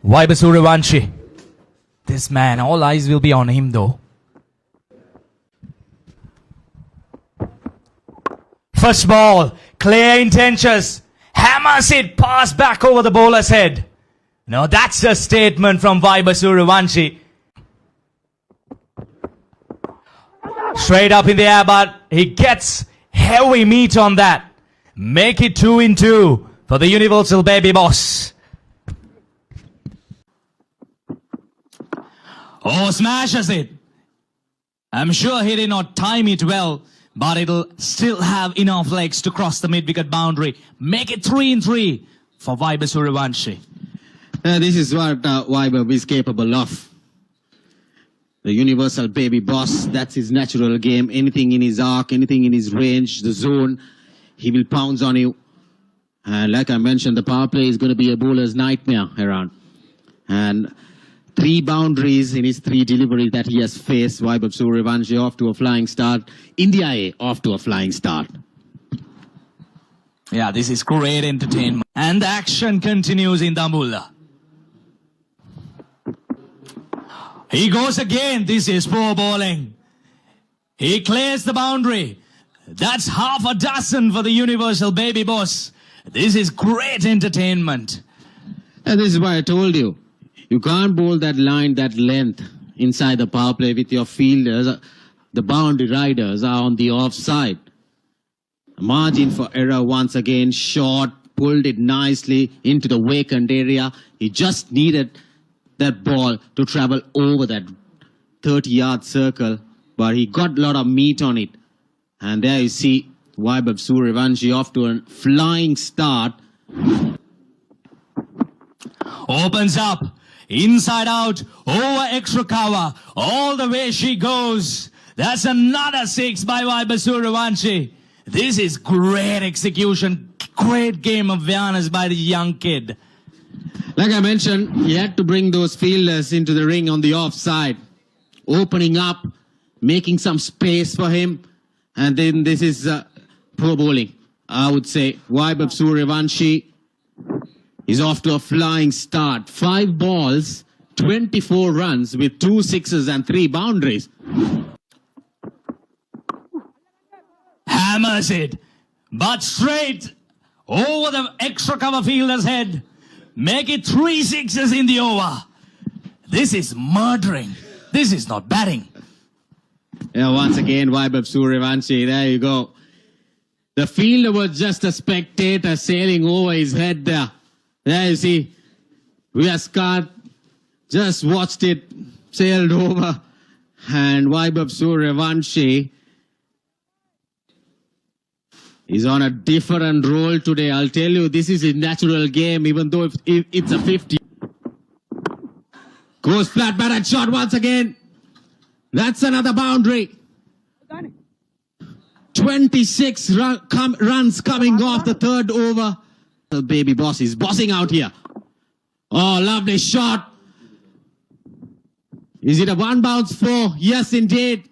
Vaibhav Suryavanshi. This man, all eyes will be on him though. First ball, clear intentions. Hammers it pass back over the bowler's head. Now that's a statement from Vaibhav Suryavanshi. Straight up in the air, but he gets heavy meat on that. Make it 2-2 for the Universal Baby Boss. Oh, smashes it. I'm sure he did not time it well, but it'll still have enough legs to cross the mid-wicket boundary. Make it 3-3 for Vaibhav Suryavanshi. This is what Vaibhav is capable of. The Universal Baby Boss, that's his natural game. Anything in his arc, anything in his range, the zone, he will pounce on you. And like I mentioned, the power play is going to be a bowler's nightmare around. And 3 boundaries in his 3 deliveries that he has faced. Vaibhav Suryavanshi off to a flying start. India A off to a flying start. Yeah, this is great entertainment. And the action continues in Dambulla. He goes again. This is poor bowling. He clears the boundary. That's half a dozen for the Universal Baby Boss. This is great entertainment. And this is why I told you. You can't bowl that line, that length inside the power play with your fielders. The boundary riders are on the offside. Margin for error once again. Short, pulled it nicely into the vacant area. He just needed that ball to travel over that 30-yard circle, but he got a lot of meat on it. And there you see Vaibhav Suryavanshi off to a flying start. Opens up, inside out, over extra cover, all the way she goes. That's another 6 by Vaibhav Suryavanshi. This is great execution, great game of awareness by the young kid. Like I mentioned, he had to bring those fielders into the ring on the offside, opening up, making some space for him. And then this is pro bowling, I would say. Vaibhav Suryavanshi is off to a flying start. 5 balls, 24 runs with 2 sixes and 3 boundaries. Hammers it, but straight over the extra cover fielder's head. Make it 3 sixes in the over. This is murdering. This is not batting. Yeah, once again, Vaibhav Suryavanshi, there you go. The fielder was just a spectator sailing over his head there. There you see, Vyaskat just watched it, sailed over. And Vaibhav Suryavanshi is on a different role today. I'll tell you, this is a natural game, even though it's a 50. Goes flat batted shot once again. That's another boundary. 26 runs coming off the 3rd over. The Baby Boss is bossing out here. Oh, lovely shot. Is it a 1 bounce 4? Yes, indeed.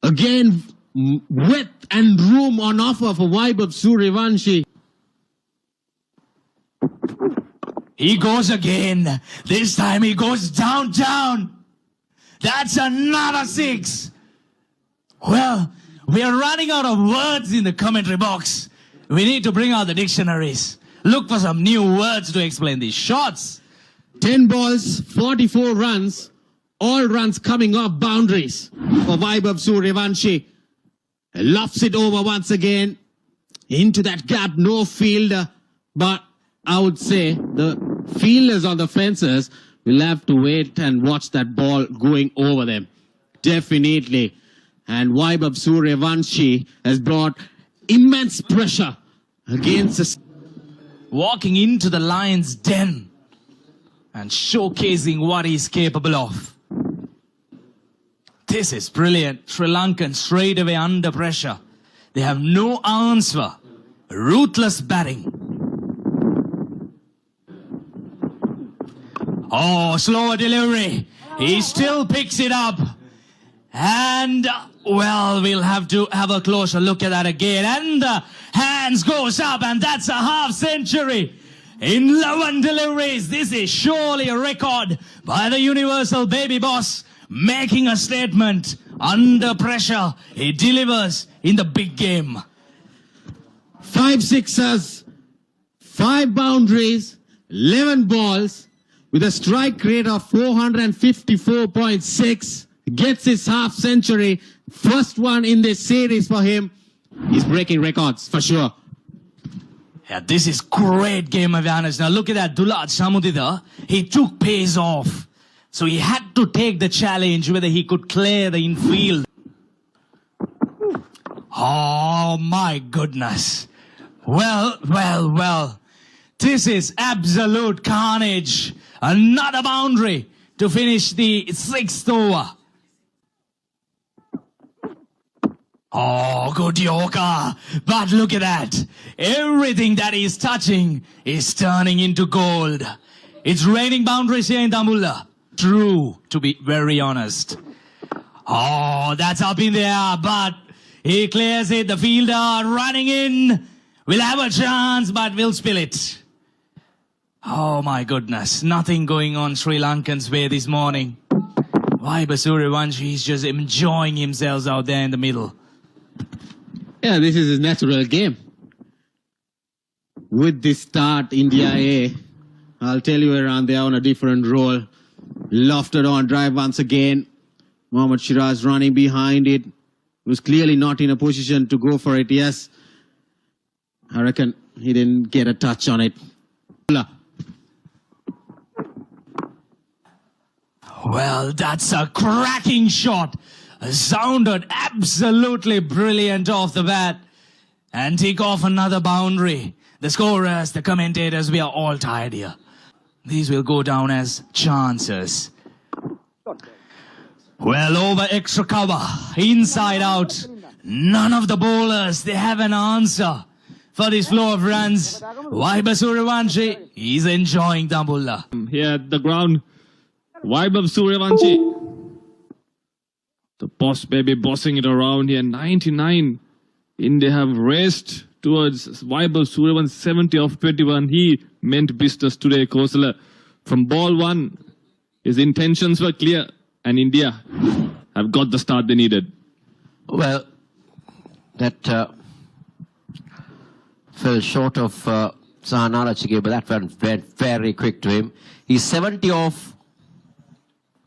Again, width and room on offer for Vaibhav Suryavanshi. He goes again. This time he goes down. That's another 6. Well, we are running out of words in the commentary box. We need to bring out the dictionaries. Look for some new words to explain these shots. 10 balls, 44 runs. All runs coming off boundaries for Vaibhav Suryavanshi. Lofts it over once again. Into that gap, no fielder. But I would say the fielders on the fences will have to wait and watch that ball going over them. Definitely. And Vaibhav Suryavanshi has brought immense pressure against us. Walking into the lion's den and showcasing what he's capable of. This is brilliant. Sri Lankan straight away under pressure. They have no answer. Ruthless batting. Oh, slower delivery. He still picks it up. And, well, we'll have to have a closer look at that again. And the hands goes up, and that's a half century. in 11 deliveries. This is surely a record by the Universal Baby Boss, making a statement. Under pressure, he delivers in the big game. 5 sixes, 5 boundaries, 11 balls with a strike rate of 454.6. Gets his half century. First one in this series for him. He's breaking records for sure. Yeah, this is great game awareness. Now look at that, Dulad Samudida. He took pace off. So he had to take the challenge whether he could clear the infield. Oh my goodness. Well. This is absolute carnage. Another boundary to finish the 6th over. Oh, good yoga. But look at that. Everything that he's touching is turning into gold. It's raining boundaries here in Dambulla. True, to be very honest. Oh, that's up in the air, but he clears it. The fielder running in. We'll have a chance, but we'll spill it. Oh my goodness. Nothing going on Sri Lankan's way this morning. Vaibhav Suryavanshi is just enjoying himself out there in the middle. Yeah, this is his natural game. With this start, India A, I'll tell you around there on a different role. Lofted on drive once again. Mohammad Shiraz running behind it. Was clearly not in a position to go for it. Yes, I reckon he didn't get a touch on it. Well, that's a cracking shot. Sounded absolutely brilliant off the bat. And take off another boundary. The scorers, the commentators, we are all tired here. These will go down as chances. Well, over extra cover, inside out. None of the bowlers, they have an answer for this flow of runs. Vaibhav Suryavanshi, he's enjoying Dambulla. Here at the ground, Vaibhav Suryavanshi. The boss baby bossing it around here. 99. India have raced towards Vaibhav Suryavanshi 70 of 21. He meant business today, Kosala. From ball 1, his intentions were clear and India have got the start they needed. Well, that fell short of Sahanara Chige, but that went very quick to him. He's 70 off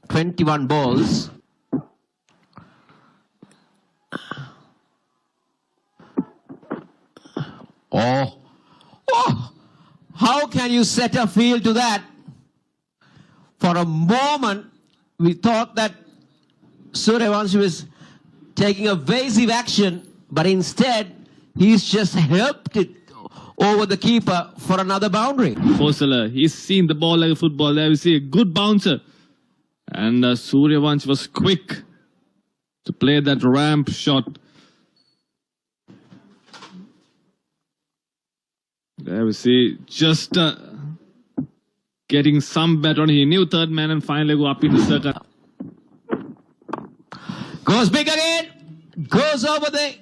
21 balls. Oh, how can you set a field to that? For a moment, we thought that Suryavanshi was taking evasive action, but instead, he's just helped it over the keeper for another boundary. Kosala, he's seen the ball like a football. There we see a good bouncer. And Suryavanshi was quick to play that ramp shot. There we see just getting some bet on. He knew third man and finally go up in the circle. Goes big again. Goes over the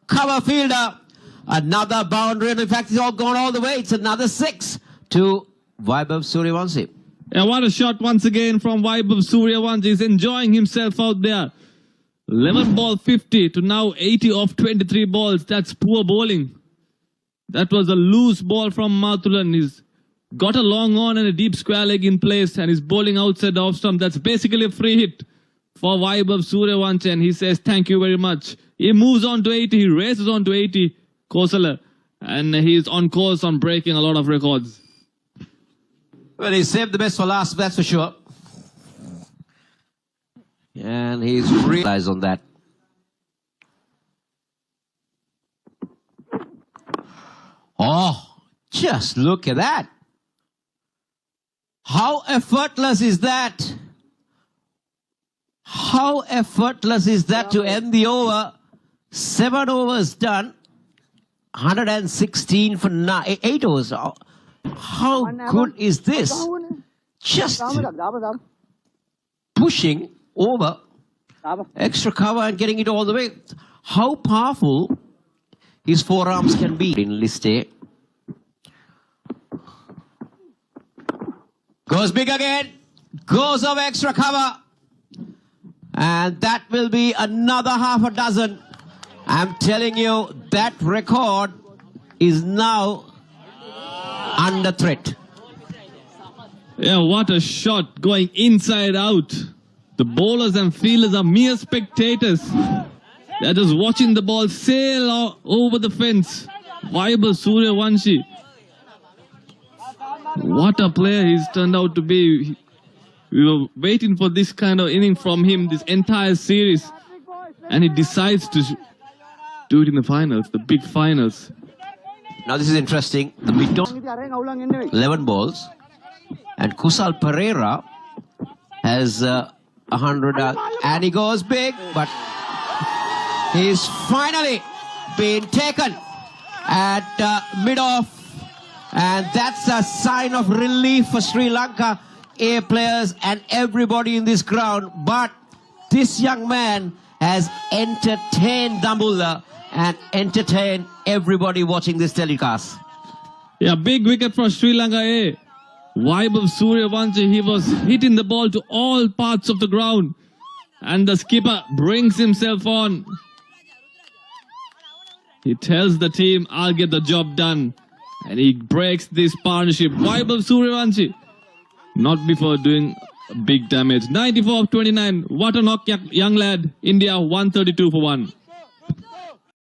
cover fielder. Another boundary. And in fact, it's all gone all the way. It's another 6 to Vaibhav Suryavanshi. And what a shot once again from Vaibhav Suryavanshi. He's enjoying himself out there. 11 ball 50 to now 80 off 23 balls. That's poor bowling. That was a loose ball from Mathulan. He's got a long on and a deep square leg in place and he's bowling outside the off stump. That's basically a free hit for Vaibhav Suryavanshi and he says thank you very much. He moves on to 80. He races on to 80. Kosala. And he's on course on breaking a lot of records. Well, he saved the best for last, that's for sure. And he's realized on that. Oh, just look at that. How effortless is that? How effortless is that to end the over? 7 overs done. 116 for 8 overs. How good is this? Just pushing over extra cover and getting it all the way. How powerful his forearms can be in List A. Goes big again. Goes over extra cover. And that will be another half a dozen. I'm telling you, that record is now under threat. Yeah, what a shot going inside out. The bowlers and fielders are mere spectators. They're just watching the ball sail over the fence. Vaibhav Suryavanshi. What a player he's turned out to be. We were waiting for this kind of inning from him this entire series. And he decides to do it in the finals, the big finals. Now this is interesting. The mid 11 balls. And Kusal Pereira has 100 and he goes big, but he's finally been taken at mid-off, and that's a sign of relief for Sri Lanka A players and everybody in this ground. But this young man has entertained Dambulla and entertained everybody watching this telecast. Yeah, big wicket for Sri Lanka A. Vaibhav Suryavanshi, he was hitting the ball to all parts of the ground. And the skipper brings himself on. He tells the team, I'll get the job done. And he breaks this partnership. Vaibhav Suryavanshi, not before doing big damage. 94 of 29. What a knock, young lad. India 132 for 1.